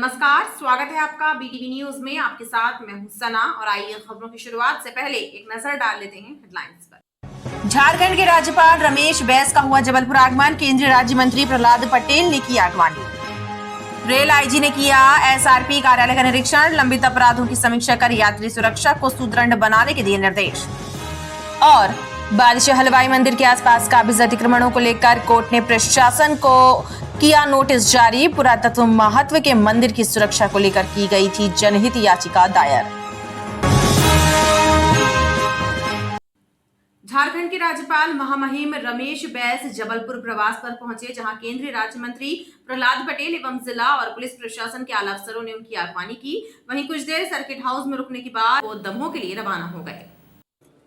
नमस्कार, स्वागत है आपका बीटीवी न्यूज में। आपके साथ मैं हूं सना और आइए खबरों की शुरुआत से पहले एक नजर डाल लेते हैं हेडलाइंस पर। झारखंड के राज्यपाल रमेश बैस का हुआ जबलपुर आगमन। केंद्रीय राज्य मंत्री प्रहलाद पटेल ने किया अगवानी। रेल आईजी ने किया एसआरपी कार्यालय का निरीक्षण। लंबित अपराधों की समीक्षा कर यात्री सुरक्षा को सुदृढ़ बनाने के दिए निर्देश। और बादशाह हलवाई मंदिर के आसपास काबिज अतिक्रमणों को लेकर कोर्ट ने प्रशासन को किया नोटिस जारी। पुरातत्व महत्व के मंदिर की सुरक्षा को लेकर की गई थी जनहित याचिका दायर। झारखंड के राज्यपाल महामहिम रमेश बैस जबलपुर प्रवास पर पहुंचे, जहां केंद्रीय राज्य मंत्री प्रहलाद पटेल एवं जिला और पुलिस प्रशासन के आला अफसरों ने उनकी अगवानी की। वहीं कुछ देर सर्किट हाउस में रुकने के बाद वो दमोह के लिए रवाना हो गए।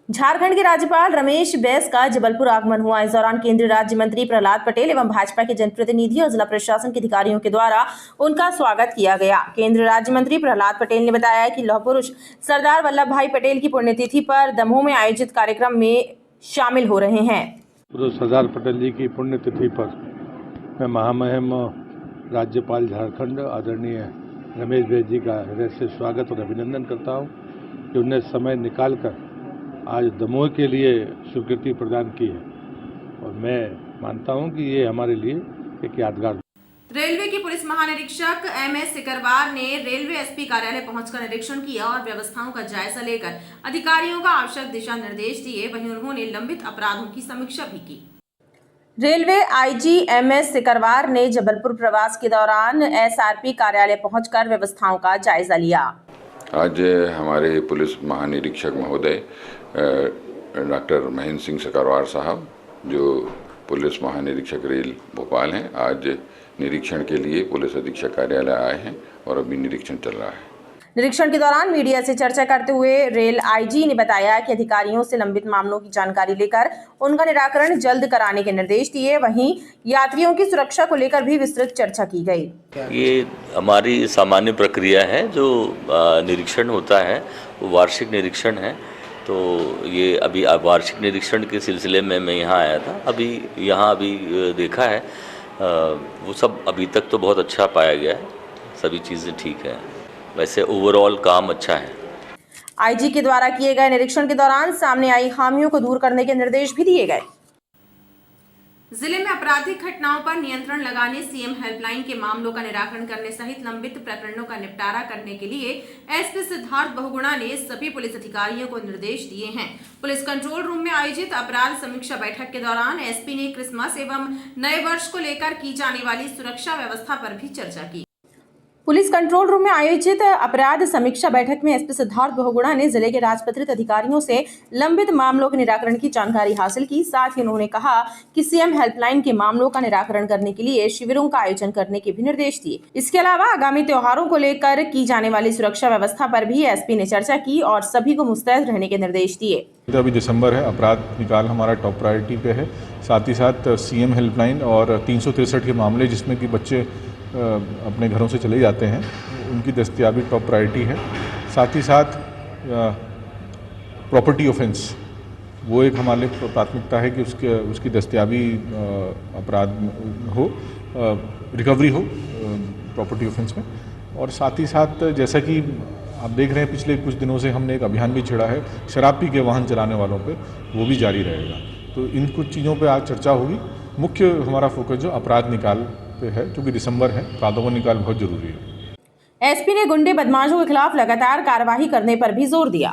झारखंड के राज्यपाल रमेश बैस का जबलपुर आगमन हुआ। इस दौरान केंद्रीय राज्य मंत्री प्रहलाद पटेल एवं भाजपा के जनप्रतिनिधि और जिला प्रशासन के अधिकारियों के द्वारा उनका स्वागत किया गया। केंद्रीय राज्य मंत्री प्रहलाद पटेल ने बताया कि लौह पुरुष सरदार वल्लभ भाई पटेल की पुण्यतिथि पर दमोह में आयोजित कार्यक्रम में शामिल हो रहे हैं। सरदार पटेल जी की पुण्यतिथि पर मैं महामहिम राज्यपाल झारखंड आदरणीय रमेश बैस जी का हृदय से स्वागत और अभिनंदन करता हूँ कि उन्हें समय निकालकर आज दमोह के लिए स्वीकृति प्रदान की है और मैं मानता हूं कि ये हमारे लिए एक यादगार। रेलवे के पुलिस महानिरीक्षक एमएस सिकरवार ने रेलवे एसपी कार्यालय पहुंचकर निरीक्षण किया और व्यवस्थाओं का जायजा लेकर अधिकारियों को आवश्यक दिशा निर्देश दिए। वहीं उन्होंने लंबित अपराधों की समीक्षा भी की। रेलवे आईजी एमएस सिकरवार ने जबलपुर प्रवास के दौरान एसआरपी कार्यालय पहुंचकर व्यवस्थाओं का जायजा लिया। आज हमारे पुलिस महानिरीक्षक महोदय डॉक्टर महेंद्र सिंह सिकरवार साहब, जो पुलिस महानिरीक्षक रेल भोपाल हैं, आज निरीक्षण के लिए पुलिस अधीक्षक कार्यालय आए हैं और अभी निरीक्षण चल रहा है। निरीक्षण के दौरान मीडिया से चर्चा करते हुए रेल आईजी ने बताया कि अधिकारियों से लंबित मामलों की जानकारी लेकर उनका निराकरण जल्द कराने के निर्देश दिए। वहीं यात्रियों की सुरक्षा को लेकर भी विस्तृत चर्चा की गई। ये हमारी सामान्य प्रक्रिया है, जो निरीक्षण होता है वो वार्षिक निरीक्षण है। तो ये अभी वार्षिक निरीक्षण के सिलसिले में मैं यहाँ आया था। अभी देखा है, वो सब अभी तक तो बहुत अच्छा पाया गया है, सभी चीज़ें ठीक है। वैसे ओवरऑल काम अच्छा है। आईजी के द्वारा किए गए निरीक्षण के दौरान सामने आई खामियों को दूर करने के निर्देश भी दिए गए। जिले में आपराधिक घटनाओं पर नियंत्रण लगाने, सीएम हेल्पलाइन के मामलों का निराकरण करने सहित लंबित प्रकरणों का निपटारा करने के लिए एसपी सिद्धार्थ बहुगुणा ने सभी पुलिस अधिकारियों को निर्देश दिए हैं। पुलिस कंट्रोल रूम में आयोजित अपराध समीक्षा बैठक के दौरान एसपी ने क्रिसमस एवं नए वर्ष को लेकर की जाने वाली सुरक्षा व्यवस्था पर भी चर्चा की। पुलिस कंट्रोल रूम में आयोजित अपराध समीक्षा बैठक में एसपी सिद्धार्थ बहुगुणा ने जिले के राजपत्रित अधिकारियों से लंबित मामलों के निराकरण की जानकारी हासिल की। साथ ही उन्होंने कहा कि सीएम हेल्पलाइन के मामलों का निराकरण करने के लिए शिविरों का आयोजन करने के भी निर्देश दिए। इसके अलावा आगामी त्योहारों को लेकर की जाने वाली सुरक्षा व्यवस्था पर भी एसपी ने चर्चा की और सभी को मुस्तैद रहने के निर्देश दिए। अभी दिसंबर है, अपराध निकाल हमारा टॉप प्रायोरिटी पे है। साथ ही साथ सीएम हेल्पलाइन और 363 के मामले जिसमें कि बच्चे अपने घरों से चले जाते हैं, उनकी दस्तयाबी टॉप प्रायोरिटी है। साथ ही साथ प्रॉपर्टी ऑफेंस, वो एक हमारे लिए प्राथमिकता है कि उसकी दस्तयाबी अपराध हो, रिकवरी हो प्रॉपर्टी ऑफेंस में। और साथ ही साथ जैसा कि आप देख रहे हैं, पिछले कुछ दिनों से हमने एक अभियान भी छेड़ा है शराब पी के वाहन चलाने वालों पे, वो भी जारी रहेगा। तो इन कुछ चीज़ों पे आज चर्चा होगी। मुख्य हमारा फोकस जो अपराध निकाल पे है, क्योंकि दिसंबर है, अपराधों को निकाल बहुत जरूरी है। एसपी ने गुंडे बदमाशों के खिलाफ लगातार कार्रवाई करने पर भी जोर दिया।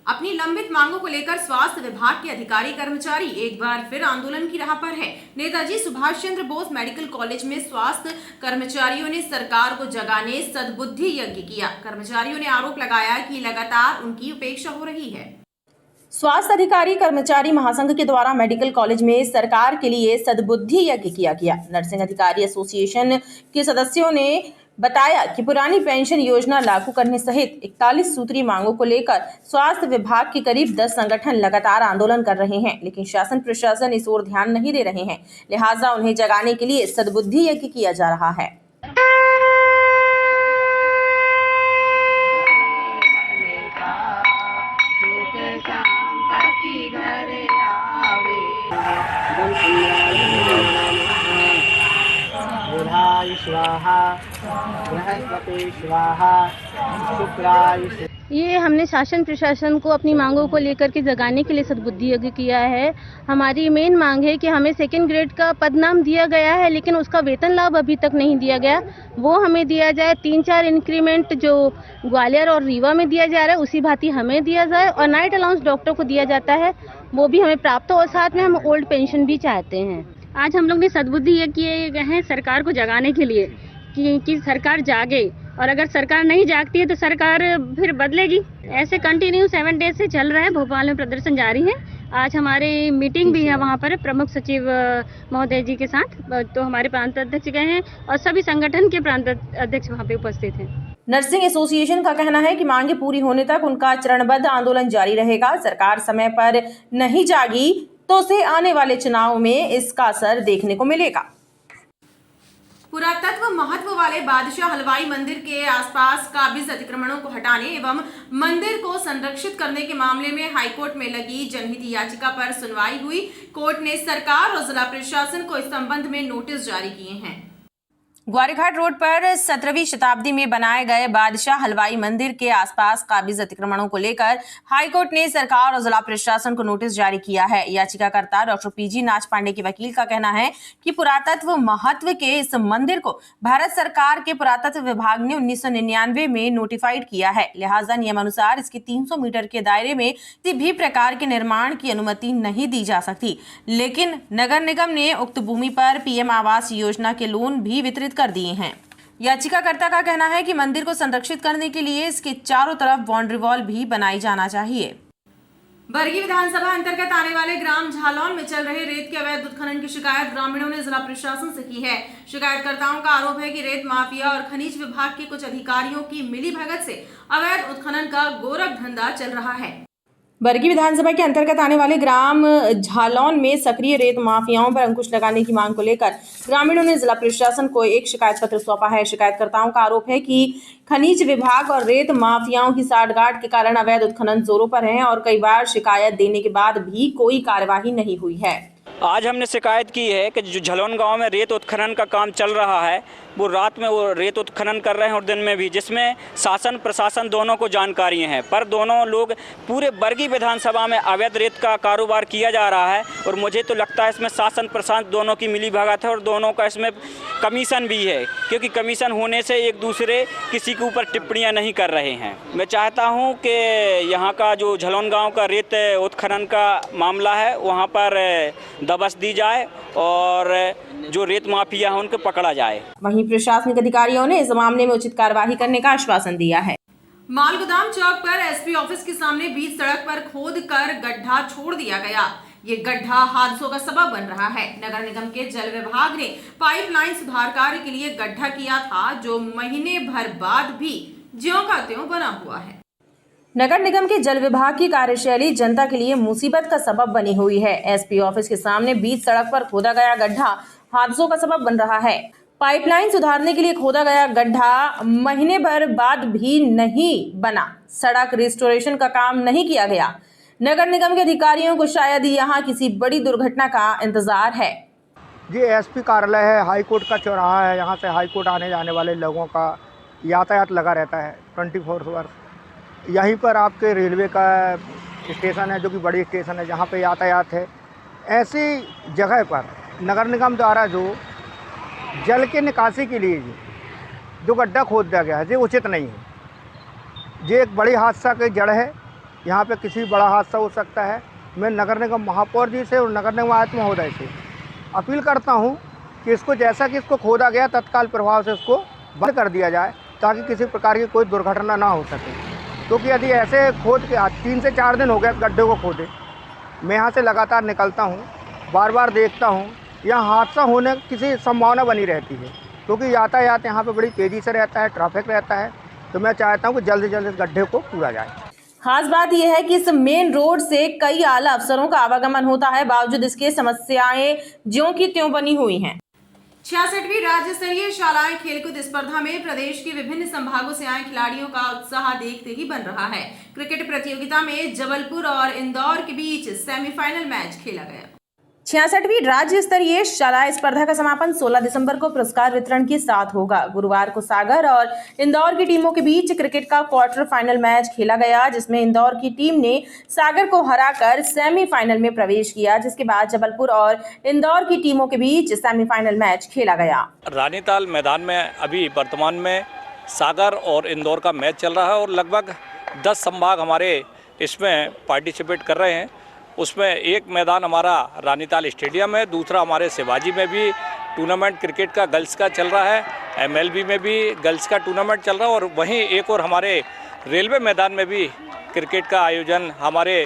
अपनी लंबित मांगों को लेकर स्वास्थ्य विभाग के अधिकारी कर्मचारी एक बार फिर आंदोलन की राह पर है। नेताजी सुभाष चंद्र बोस मेडिकल कॉलेज में स्वास्थ्य कर्मचारियों ने सरकार को जगाने सद्बुद्धि यज्ञ किया। कर्मचारियों ने आरोप लगाया कि लगातार उनकी उपेक्षा हो रही है। स्वास्थ्य अधिकारी कर्मचारी महासंघ के द्वारा मेडिकल कॉलेज में सरकार के लिए सद्बुद्धि यज्ञ किया गया। नर्सिंग अधिकारी एसोसिएशन के सदस्यों ने बताया कि पुरानी पेंशन योजना लागू करने सहित 41 सूत्री मांगों को लेकर स्वास्थ्य विभाग के करीब 10 संगठन लगातार आंदोलन कर रहे हैं, लेकिन शासन प्रशासन इस ओर ध्यान नहीं दे रहे हैं। लिहाजा उन्हें जगाने के लिए सद्बुद्धि यज्ञ किया जा रहा है। इंद्राय स्वाहा बृहस्पति स्वाहा शुक्राय। ये हमने शासन प्रशासन को अपनी मांगों को लेकर के जगाने के लिए सद्बुद्धि यज्ञ किया है। हमारी मेन मांग है कि हमें सेकंड ग्रेड का पदनाम दिया गया है, लेकिन उसका वेतन लाभ अभी तक नहीं दिया गया, वो हमें दिया जाए। 3-4 इंक्रीमेंट जो ग्वालियर और रीवा में दिया जा रहा है उसी भांति हमें दिया जाए, और नाइट अलाउंस डॉक्टर को दिया जाता है वो भी हमें प्राप्त हो, और साथ में हम ओल्ड पेंशन भी चाहते हैं। आज हम लोग ने सद्बुद्धि यज्ञ किए गए हैं सरकार को जगाने के लिए कि सरकार जागे, और अगर सरकार नहीं जागती है तो सरकार फिर बदलेगी। ऐसे कंटिन्यू 7 डेज से चल रहा है। भोपाल में प्रदर्शन जारी है। आज हमारी मीटिंग भी है वहाँ पर प्रमुख सचिव महोदय जी के साथ, तो हमारे प्रांत अध्यक्ष गए हैं और सभी संगठन के प्रांत अध्यक्ष वहाँ पे उपस्थित हैं। नर्सिंग एसोसिएशन का कहना है कि मांगे पूरी होने तक उनका चरणबद्ध आंदोलन जारी रहेगा। सरकार समय पर नहीं जागी तो उसे आने वाले चुनाव में इसका असर देखने को मिलेगा। पुरातत्व महत्व वाले बादशाह हलवाई मंदिर के आसपास काबिज अतिक्रमणों को हटाने एवं मंदिर को संरक्षित करने के मामले में हाईकोर्ट में लगी जनहित याचिका पर सुनवाई हुई। कोर्ट ने सरकार और जिला प्रशासन को इस संबंध में नोटिस जारी किए हैं। ग्वारीघाट रोड पर 17वीं शताब्दी में बनाए गए बादशाह हलवाई मंदिर के आसपास काबिज अतिक्रमणों को लेकर हाईकोर्ट ने सरकार और जिला प्रशासन को नोटिस जारी किया है। याचिकाकर्ता डॉक्टर पीजी नाच पांडे के वकील का कहना है कि पुरातत्व महत्व के इस मंदिर को भारत सरकार के पुरातत्व विभाग ने 1999 में नोटिफाइड किया है, लिहाजा नियमानुसार इसके 300 मीटर के दायरे में किसी भी प्रकार के निर्माण की अनुमति नहीं दी जा सकती। लेकिन नगर निगम ने उक्त भूमि पर पीएम आवास योजना के लोन भी वितरित कर दिए हैं। याचिकाकर्ता का कहना है कि मंदिर को संरक्षित करने के लिए इसके चारों तरफ बाउंड्री वॉल भी बनाई जाना चाहिए। बरगी विधानसभा अंतर्गत आने वाले ग्राम झालौन में चल रहे रेत के अवैध उत्खनन की शिकायत ग्रामीणों ने जिला प्रशासन से की है। शिकायतकर्ताओं का आरोप है कि रेत माफिया और खनिज विभाग के कुछ अधिकारियों की मिलीभगत से अवैध उत्खनन का गोरख धंधा चल रहा है। बरगी विधानसभा के अंतर्गत आने वाले ग्राम झालौन में सक्रिय रेत माफियाओं पर अंकुश लगाने की मांग को लेकर ग्रामीणों ने जिला प्रशासन को एक शिकायत पत्र सौंपा है। शिकायतकर्ताओं का आरोप है कि खनिज विभाग और रेत माफियाओं की साठगांठ के कारण अवैध उत्खनन जोरों पर है और कई बार शिकायत देने के बाद भी कोई कार्यवाही नहीं हुई है। आज हमने शिकायत की है कि जो झलौन गांव में रेत उत्खनन का काम चल रहा है, वो रात में वो रेत उत्खनन कर रहे हैं और दिन में भी, जिसमें शासन प्रशासन दोनों को जानकारी है, पर दोनों लोग पूरे बरगी विधानसभा में अवैध रेत का कारोबार किया जा रहा है। और मुझे तो लगता है इसमें शासन प्रशासन दोनों की मिलीभगत है और दोनों का इसमें कमीशन भी है, क्योंकि कमीशन होने से एक दूसरे किसी के ऊपर टिप्पणियां नहीं कर रहे हैं। मैं चाहता हूं कि यहाँ का जो झलौन गाँव का रेत उत्खनन का मामला है वहाँ पर दबस दी जाए और जो रेत माफिया है उनको पकड़ा जाए। वहीं प्रशासनिक अधिकारियों ने इस मामले में उचित कार्यवाही करने का आश्वासन दिया है। मालगोदाम चौक पर एसपी ऑफिस के सामने बीच सड़क पर खोद कर गड्ढा छोड़ दिया गया। ये गड्ढा हादसों का सबब बन रहा है। नगर निगम के जल विभाग ने पाइपलाइन सुधार कार्य के लिए गड्ढा किया था, जो महीने भर बाद भी ज्यों का त्यों बना हुआ है। नगर निगम के जल विभाग की कार्यशैली जनता के लिए मुसीबत का सबब बनी हुई है। एसपी ऑफिस के सामने बीच सड़क पर खोदा गया गड्ढा हादसों का सबब बन रहा है। पाइपलाइन सुधारने के लिए खोदा गया गड्ढा महीने भर बाद भी नहीं बना। सड़क रिस्टोरेशन का काम नहीं किया गया। नगर निगम के अधिकारियों को शायद यहाँ किसी बड़ी दुर्घटना का इंतजार है। ये एसपी कार्यालय है, हाईकोर्ट का चौराहा है। यहाँ से हाईकोर्ट आने जाने वाले लोगों का यातायात लगा रहता है 24 आवर्स। यहीं पर आपके रेलवे का स्टेशन है, जो कि बड़ी स्टेशन है, जहाँ पे यातायात है। ऐसी जगह पर नगर निगम द्वारा जो जल के निकासी के लिए जो गड्ढा खोद दिया गया है, ये उचित नहीं है। ये एक बड़ी हादसा की जड़ है। यहाँ पे किसी बड़ा हादसा हो सकता है। मैं नगर निगम महापौर जी से और नगर निगम आयुक्त महोदय से अपील करता हूँ कि इसको, जैसा कि इसको खोदा गया, तत्काल प्रभाव से इसको बंद कर दिया जाए, ताकि किसी प्रकार की कोई दुर्घटना ना हो सके। क्योंकि यदि ऐसे खोद के 3 से 4 दिन हो गए गड्ढे को खोदे, मैं यहाँ से लगातार निकलता हूँ, बार बार देखता हूँ, यहाँ हादसा होने की किसी संभावना बनी रहती है, क्योंकि यातायात यहाँ पे बड़ी तेज़ी से रहता है, ट्रैफिक रहता है। तो मैं चाहता हूँ कि जल्द से जल्द इस गड्ढे को पूरा जाए। खास बात यह है कि इस मेन रोड से कई आला अफसरों का आवागमन होता है, बावजूद इसके समस्याएं ज्यों की त्यों बनी हुई हैं। 66वीं राज्य स्तरीय शालाएं खेलकूद स्पर्धा में प्रदेश के विभिन्न संभागों से आए खिलाड़ियों का उत्साह देखते ही बन रहा है। क्रिकेट प्रतियोगिता में जबलपुर और इंदौर के बीच सेमीफाइनल मैच खेला गया। 66वीं राज्य स्तरीय शाला स्पर्धा का समापन 16 दिसंबर को पुरस्कार वितरण के साथ होगा। गुरुवार को सागर और इंदौर की टीमों के बीच क्रिकेट का क्वार्टर फाइनल मैच खेला गया, जिसमें इंदौर की टीम ने सागर को हराकर सेमीफाइनल में प्रवेश किया, जिसके बाद जबलपुर और इंदौर की टीमों के बीच सेमीफाइनल मैच खेला गया। रानीताल मैदान में अभी वर्तमान में सागर और इंदौर का मैच चल रहा है और लगभग 10 संभाग हमारे इसमें पार्टिसिपेट कर रहे हैं। उसमें एक मैदान हमारा रानीताल स्टेडियम है, दूसरा हमारे शिवाजी में भी टूर्नामेंट क्रिकेट का गर्ल्स का चल रहा है, MLB में भी गर्ल्स का टूर्नामेंट चल रहा है और वहीं एक और हमारे रेलवे मैदान में भी क्रिकेट का आयोजन हमारे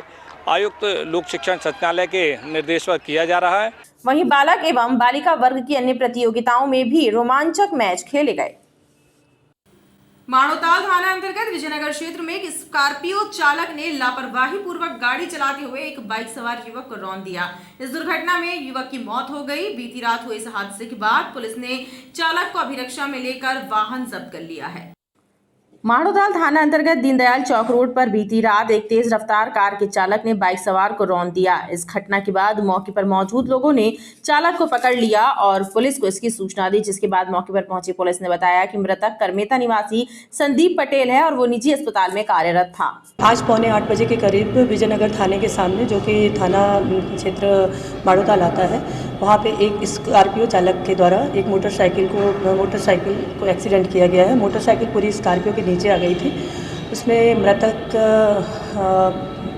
आयुक्त लोक शिक्षण संचालय के निर्देश पर किया जा रहा है। वहीं बालक एवं बालिका वर्ग की अन्य प्रतियोगिताओं में भी रोमांचक मैच खेले गए। माणोताल थाना अंतर्गत विजयनगर क्षेत्र में एक स्कॉर्पियो चालक ने लापरवाही पूर्वक गाड़ी चलाते हुए एक बाइक सवार युवक को रौंद दिया। इस दुर्घटना में युवक की मौत हो गई। बीती रात हुए इस हादसे के बाद पुलिस ने चालक को अभिरक्षा में लेकर वाहन जब्त कर लिया है। माणोताल थाना अंतर्गत दीनदयाल चौक रोड पर बीती रात एक तेज रफ्तार कार के चालक ने बाइक सवार को रौंद दिया। इस घटना के बाद मौके पर मौजूद लोगों ने चालक को पकड़ लिया और पुलिस को इसकी सूचना दी, जिसके बाद मौके पर पहुंची पुलिस ने बताया कि मृतक करमेता निवासी संदीप पटेल है और वो निजी अस्पताल में कार्यरत था। आज पौने 8 बजे के करीब विजयनगर थाने के सामने, जो कि थाना क्षेत्र माणोताल आता है, वहाँ पे एक स्कॉर्पियो चालक के द्वारा एक मोटरसाइकिल को एक्सीडेंट किया गया है। मोटरसाइकिल पूरी स्कॉर्पियो के नीचे आ गई थी। उसमें मृतक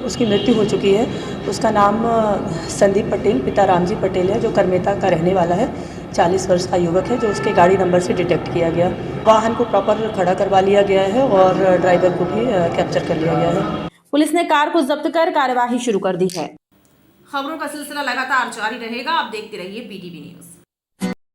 उसकी मृत्यु हो चुकी है। उसका नाम संदीप पटेल पिता रामजी पटेल है, जो करमेता का रहने वाला है। 40 वर्ष का युवक है, जो उसके गाड़ी नंबर से डिटेक्ट किया गया। वाहन को प्रॉपर खड़ा करवा लिया गया है और ड्राइवर को भी कैप्चर कर लिया गया है। पुलिस ने कार को जब्त कर कार्यवाही शुरू कर दी है। खबरों का सिलसिला लगातार जारी रहेगा। आप देखते रहिए BTV न्यूज़।